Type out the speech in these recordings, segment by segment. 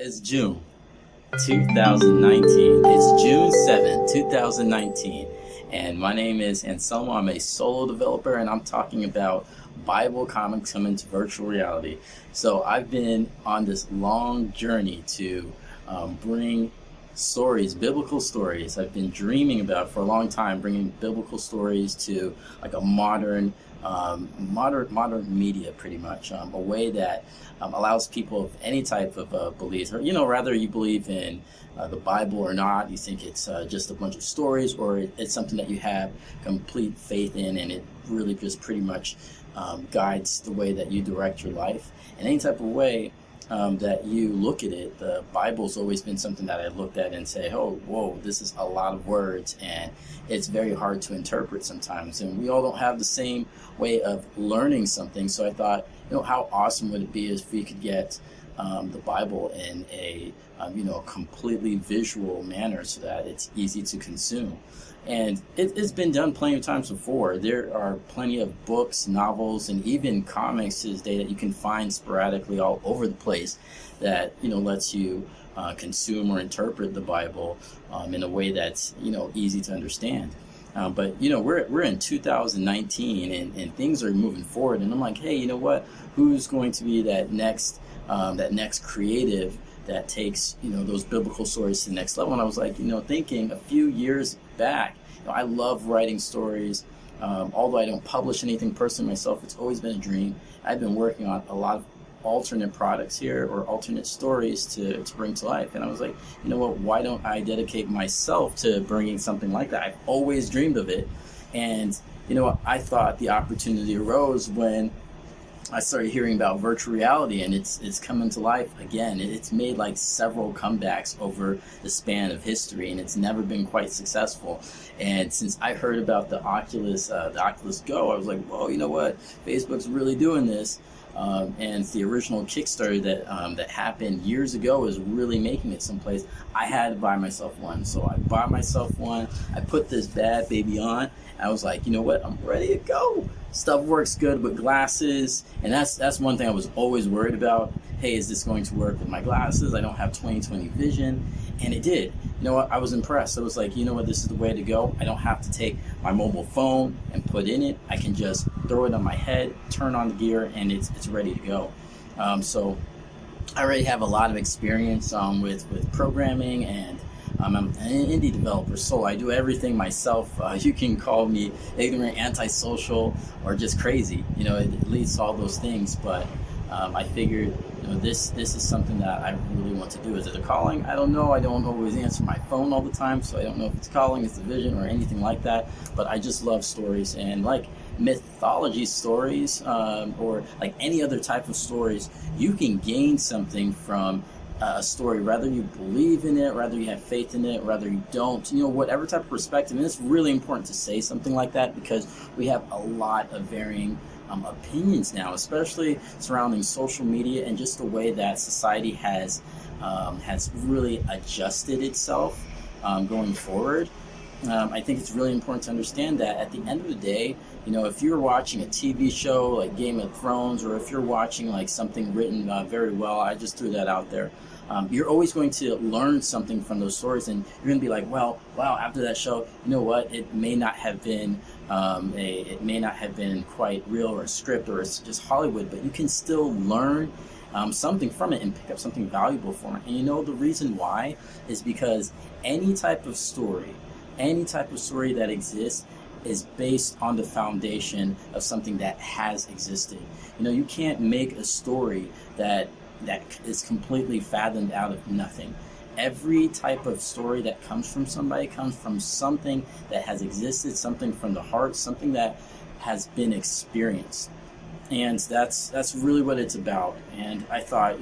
It's June 2019. It's June 7th, 2019. And my name is Anselmo. I'm a solo developer, and I'm talking about Bible comics coming to virtual reality. So I've been on this long journey to bring stories, biblical stories. I've been dreaming about for a long time, bringing biblical stories to like a modern media, pretty much, a way that allows people of any type of beliefs, or rather you believe in the Bible or not, you think it's just a bunch of stories, or it's something that you have complete faith in, and it really just pretty much guides the way that you direct your life in any type of way. That you look at it, the Bible's always been something that I looked at and say, oh, whoa, this is a lot of words, and it's very hard to interpret sometimes. And we all don't have the same way of learning something. So I thought, how awesome would it be if we could get the Bible in a completely visual manner so that it's easy to consume. And it's been done plenty of times before. There are plenty of books, novels, and even comics to this day that you can find sporadically all over the place that lets you consume or interpret the Bible in a way that's easy to understand. But we're in 2019, and things are moving forward. And I'm like, hey, you know what? Who's going to be that next creative that takes those biblical stories to the next level? And I was like, thinking a few years back, I love writing stories. Although I don't publish anything personally myself, it's always been a dream. I've been working on a lot of alternate products here, or alternate stories to bring to life. And I was like, why don't I dedicate myself to bringing something like that? I've always dreamed of it. And I thought the opportunity arose when I started hearing about virtual reality, and it's coming to life again. It's made like several comebacks over the span of history, and it's never been quite successul. And since I heard about the Oculus Go, I was like, whoa, you know what? Facebook's really doing this. And the original Kickstarter that happened years ago is really making it someplace. I had to buy myself one. So I bought myself one. I put this bad baby on. I was like, you know what? I'm ready to go. Stuff works good with glasses. And that's one thing I was always worried about. Hey, is this going to work with my glasses? I don't have 20/20 vision. And it did. You know what? I was impressed. I was like, this is the way to go. I don't have to take my mobile phone and put in it. I can just throw it on my head, turn on the gear, and it's ready to go. So I already have a lot of experience with programming, and I'm an indie developer, so I do everything myself. You can call me ignorant, antisocial, or just crazy. It leads all those things. But I figured, this is something that I really want to do. Is it a calling? I don't know. I don't always answer my phone all the time, so I don't know if it's calling, it's a vision, or anything like that. But I just love stories, and like mythology stories, or like any other type of stories, you can gain something from a story, whether you believe in it, whether you have faith in it, whether you don't, whatever type of perspective. And it's really important to say something like that, because we have a lot of varying opinions now, especially surrounding social media and just the way that society has really adjusted itself going forward. I think it's really important to understand that at the end of the day, if you're watching a TV show like Game of Thrones, or if you're watching like something written very well, I just threw that out there, you're always going to learn something from those stories, and you're going to be like, well, wow, after that show, it may not have been quite real, or a script, or it's just Hollywood, but you can still learn something from it and pick up something valuable from it. And the reason why is because any type of story that exists is based on the foundation of something that has existed. You can't make a story that is completely fathomed out of nothing. Every type of story that comes from somebody comes from something that has existed, something from the heart, something that has been experienced. And that's really what it's about. And I thought,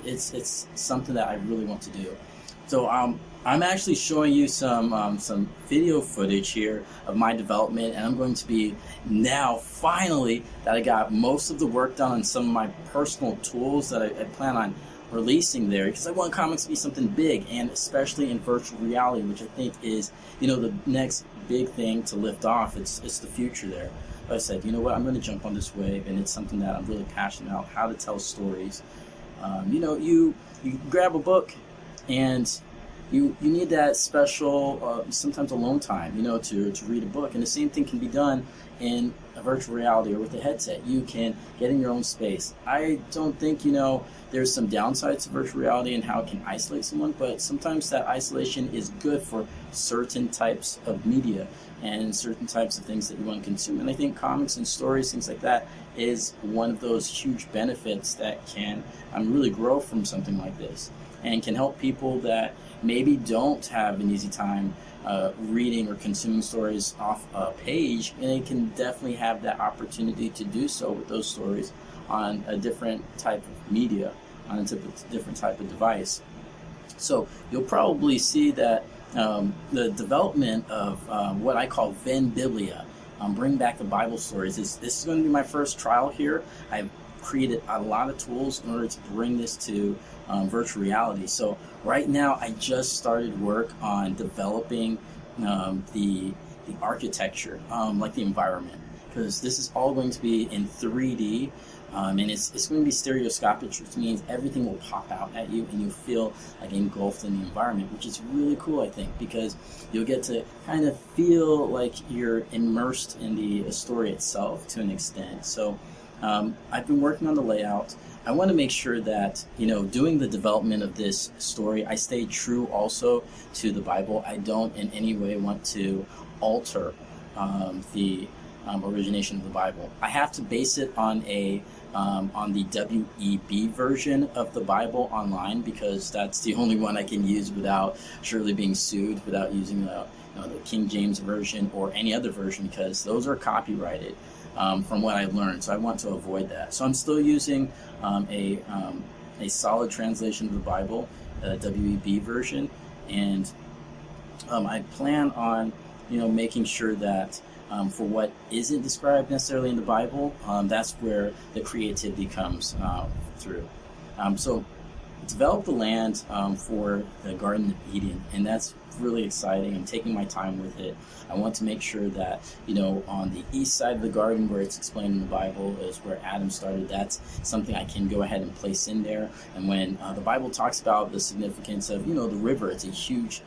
it's something that I really want to do. So I'm actually showing you some video footage here of my development, and I'm going to be now finally that I got most of the work done on some of my personal tools that I plan on releasing there, because I want comics to be something big, and especially in virtual reality, which I think is the next big thing to lift off. It's the future there. But I said, I'm going to jump on this wave, and it's something that I'm really passionate about, how to tell stories. You grab a book, and you need that special, sometimes alone time, to read a book. And the same thing can be done in a virtual reality or with a headset. You can get in your own space. I don't think, there's some downsides to virtual reality and how it can isolate someone, but sometimes that isolation is good for certain types of media and certain types of things that you want to consume. And I think comics and stories, things like that, is one of those huge benefits that can really grow from something like this and can help people that maybe don't have an easy time reading or consuming stories off a page, and they can definitely have that opportunity to do so with those stories on a different type of media, on a different type of device. So you'll probably see that the development of what I call VennBiblia, bring back the Bible stories, this is going to be my first trial here. I've created a lot of tools in order to bring this to virtual reality. So right now I just started work on developing the architecture, like the environment, because this is all going to be in 3D. And it's going to be stereoscopic, which means everything will pop out at you and you'll feel like engulfed in the environment, which is really cool, I think, because you'll get to kind of feel like you're immersed in the story itself to an extent. So I've been working on the layout. I want to make sure that, doing the development of this story, I stay true also to the Bible. I don't in any way want to alter the origination of the Bible. I have to base it on on the WEB version of the Bible online, because that's the only one I can use without surely being sued, without using the King James version or any other version, because those are copyrighted from what I've learned. So I want to avoid that. So I'm still using a solid translation of the Bible, WEB version, and I plan on making sure that for what isn't described necessarily in the Bible, that's where the creativity comes through. So develop the land for the Garden of Eden, and that's really exciting. I'm taking my time with it. I want to make sure that, on the east side of the garden where it's explained in the Bible is where Adam started. That's something I can go ahead and place in there. And when the Bible talks about the significance of, the river, it's a huge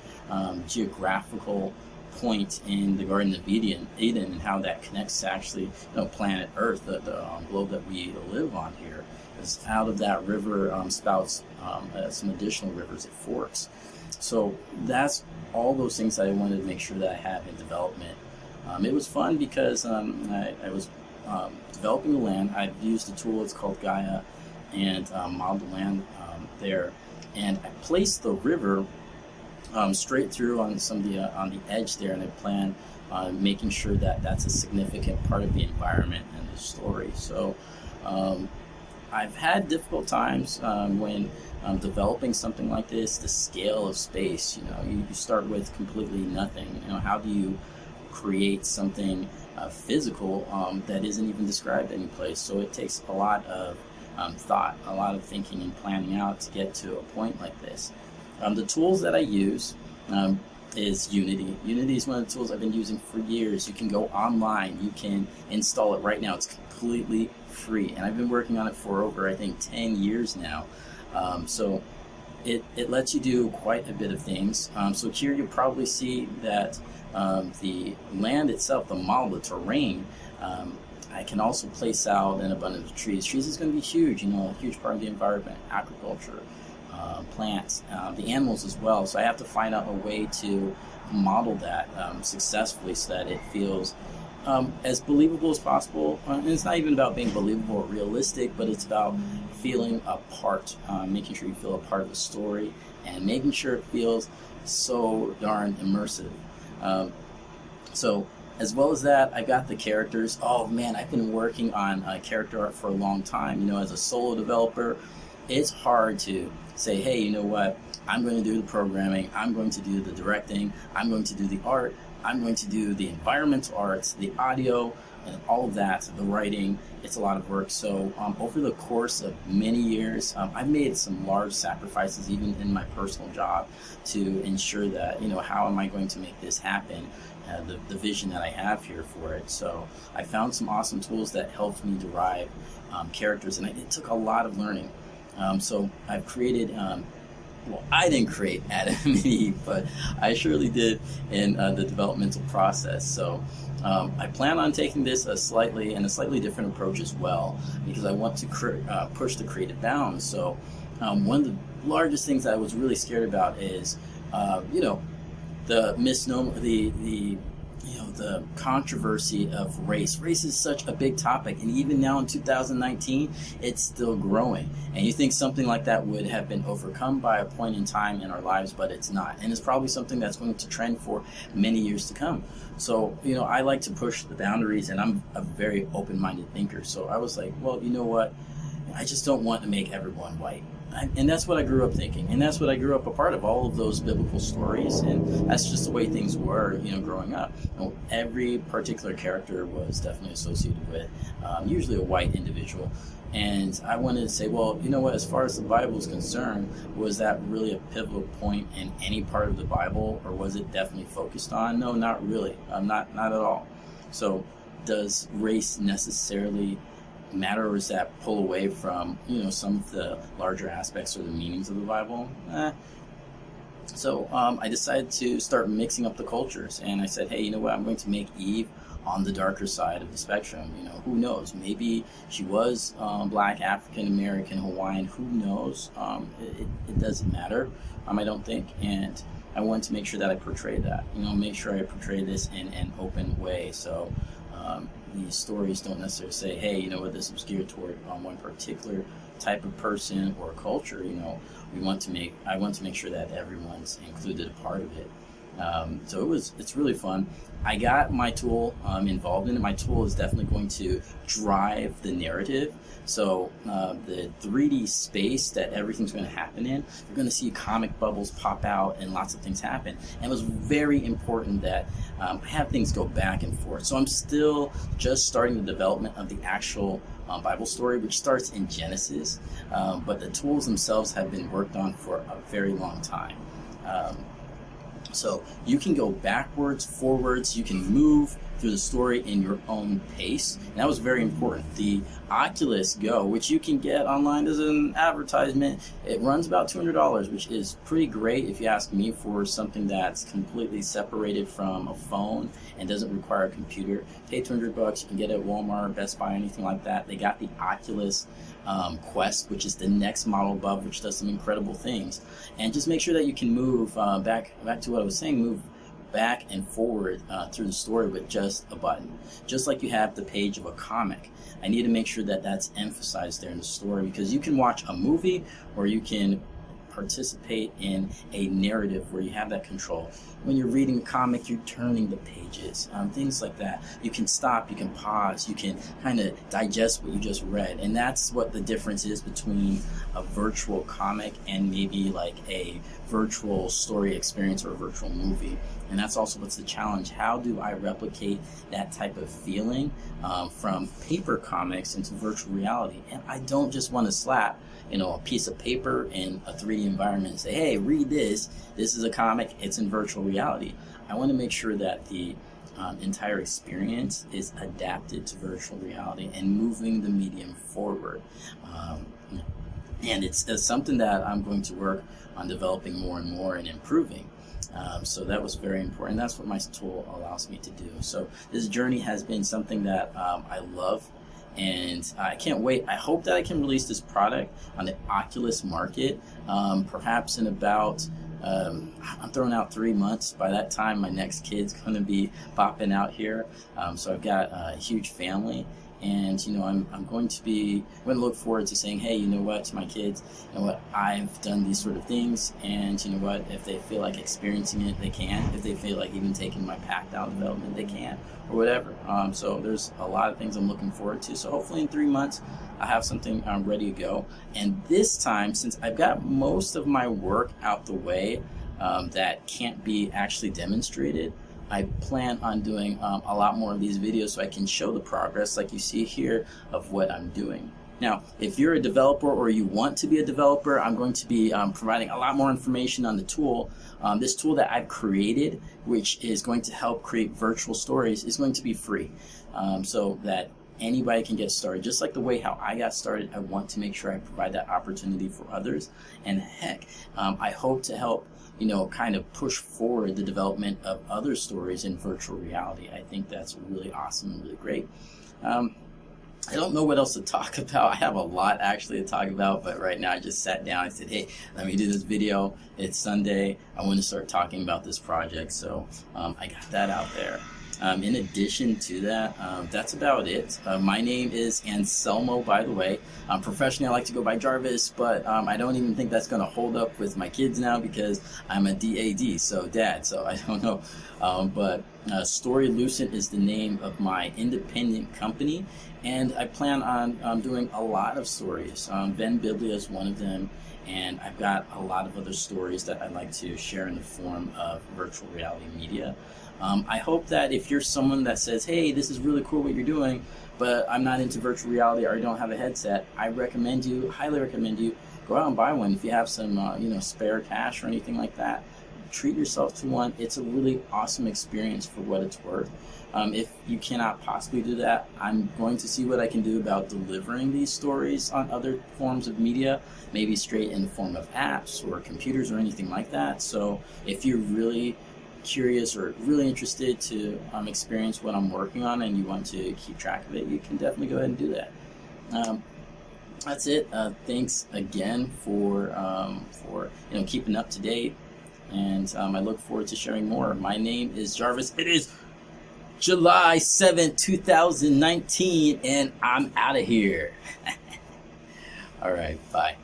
geographical point in the Garden of Eden, and how that connects to actually, planet Earth, the globe that we live on here. Because out of that river spouts some additional rivers, it forks. So that's all those things that I wanted to make sure that I have in development. It was fun because I was developing the land. I've used a tool, it's called Gaia, and modeled the land there. And I placed the river straight through on on the edge there, and I plan on making sure that that's a significant part of the environment and the story. So I've had difficult times when developing something like this, the scale of space. You start with completely nothing. How do you create something physical that isn't even described any place? So it takes a lot of thought, a lot of thinking and planning out to get to a point like this. The tools that I use is Unity. Unity is one of the tools I've been using for years. You can go online, you can install it right now. It's completely free, and I've been working on it for over, I think, 10 years now. So it lets you do quite a bit of things. So here you'll probably see that the land itself, the model, the terrain, I can also place out an abundance of trees. Trees is going to be huge, a huge part of the environment, agriculture, plants, the animals as well. So I have to find out a way to model that successfully so that it feels as believable as possible. And it's not even about being believable or realistic, but it's about feeling a part, making sure you feel a part of the story, and making sure it feels so darn immersive. So as well as that, I got the characters. Oh man, I've been working on character art for a long time. As a solo developer, it's hard to say, hey, you know what, I'm going to do the programming, I'm going to do the directing, I'm going to do the art, I'm going to do the environmental arts, the audio, and all of that, the writing. It's a lot of work. So over the course of many years, I've made some large sacrifices, even in my personal job, to ensure that, how am I going to make this happen, the vision that I have here for it. So I found some awesome tools that helped me derive characters, and it took a lot of learning. So I've created, well, I didn't create Adam and Eve, but I surely did in the developmental process. So I plan on taking this a slightly different approach as well, because I want to push the creative bounds. So one of the largest things that I was really scared about is, the misnomer, the controversy of race. Race is such a big topic, and even now in 2019, it's still growing. And you think something like that would have been overcome by a point in time in our lives, but it's not. And it's probably something that's going to trend for many years to come. So, I like to push the boundaries, and I'm a very open-minded thinker. So I was like, well, you know what? I just don't want to make everyone white. And that's what I grew up thinking, and that's what I grew up a part of, all of those biblical stories, and that's just the way things were, growing up. Every particular character was definitely associated with usually a white individual, and I wanted to say, well, you know what, as far as the Bible is concerned, was that really a pivotal point in any part of the Bible, or was it definitely focused on? No, not really, not at all. So does race necessarily matter, or does that pull away from some of the larger aspects or the meanings of the Bible? So I decided to start mixing up the cultures, and I said, hey, you know what, I'm going to make Eve on the darker side of the spectrum. Who knows, maybe she was Black, African American, Hawaiian, who knows. It doesn't matter, I don't think. And I wanted to make sure that I portray that, make sure I portray this in an open way. So these stories don't necessarily say, hey, this was geared toward one particular type of person or culture. I want to make sure that everyone's included a part of it. So it's really fun. I got my tool involved in it. My tool is definitely going to drive the narrative. So the 3D space that everything's going to happen in, you're going to see comic bubbles pop out and lots of things happen. And it was very important that I have things go back and forth. So I'm still just starting the development of the actual Bible story, which starts in Genesis. But the tools themselves have been worked on for a very long time. So you can go backwards, forwards, you can move through the story in your own pace. And that was very important. The Oculus Go, which you can get online as an advertisement, it runs about $200, which is pretty great if you ask me, for something that's completely separated from a phone and doesn't require a computer. Pay $200, you can get it at Walmart, Best Buy, anything like that. They got the Oculus Quest, which is the next model above, which does some incredible things. And just make sure that you can move back to what I was saying, move back and forward through the story with just a button, just like you have the page of a comic. I need to make sure that that's emphasized there in the story, because you can watch a movie or you can participate in a narrative where you have that control. When you're reading a comic, you're turning the pages, things like that. You can stop, you can pause, you can kind of digest what you just read. And that's what the difference is between a virtual comic and maybe like a virtual story experience or a virtual movie. And that's also what's the challenge. How do I replicate that type of feeling from paper comics into virtual reality? And I don't just want to slap a piece of paper in a 3D environment and say, hey, read this. This is a comic. It's in virtual reality. I want to make sure that the entire experience is adapted to virtual reality and moving the medium forward. And it's something that I'm going to work on developing more and more and improving. So that was very important. That's what my tool allows me to do. So this journey has been something that I love. And I can't wait. I hope that I can release this product on the Oculus market, perhaps in about, I'm throwing out 3 months. By that time, my next kid's going to be popping out here. So I've got a huge family. And, I'm going to look forward to saying, hey, to my kids, I've done these sort of things. And if they feel like experiencing it, they can. If they feel like even taking my packed out development, they can, or whatever. So there's a lot of things I'm looking forward to. So hopefully in 3 months, I have something ready to go. And this time, since I've got most of my work out the way that can't be actually demonstrated, I plan on doing a lot more of these videos so I can show the progress, like you see here, of what I'm doing. Now, if you're a developer or you want to be a developer, I'm going to be providing a lot more information on the tool. This tool that I've created, which is going to help create virtual stories, is going to be free, so that anybody can get started. Just like the way how I got started, I want to make sure I provide that opportunity for others. And heck, I hope to help, kind of push forward the development of other stories in virtual reality. I think that's really awesome and really great. I don't know what else to talk about. I have a lot actually to talk about, but right now I just sat down. I said, hey, let me do this video. It's Sunday. I want to start talking about this project. So I got that out there. In addition to that, that's about it. My name is Anselmo, by the way. Professionally, I like to go by Jarvis, but I don't even think that's going to hold up with my kids now because I'm a DAD, so dad, so I don't know. But Story Lucent is the name of my independent company, and I plan on doing a lot of stories. VennBiblia is one of them, and I've got a lot of other stories that I'd like to share in the form of virtual reality media. I hope that if you're someone that says, hey, this is really cool what you're doing, but I'm not into virtual reality or I don't have a headset, I highly recommend you, go out and buy one. If you have some, spare cash or anything like that, treat yourself to one. It's a really awesome experience for what it's worth. If you cannot possibly do that, I'm going to see what I can do about delivering these stories on other forms of media, maybe straight in the form of apps or computers or anything like that. So if you're really curious or really interested to experience what I'm working on and you want to keep track of it, you can definitely go ahead and do that. That's it. Thanks again for keeping up to date, and I look forward to sharing more. My name is Jarvis. It is July 7th, 2019, and I'm out of here. All right, bye.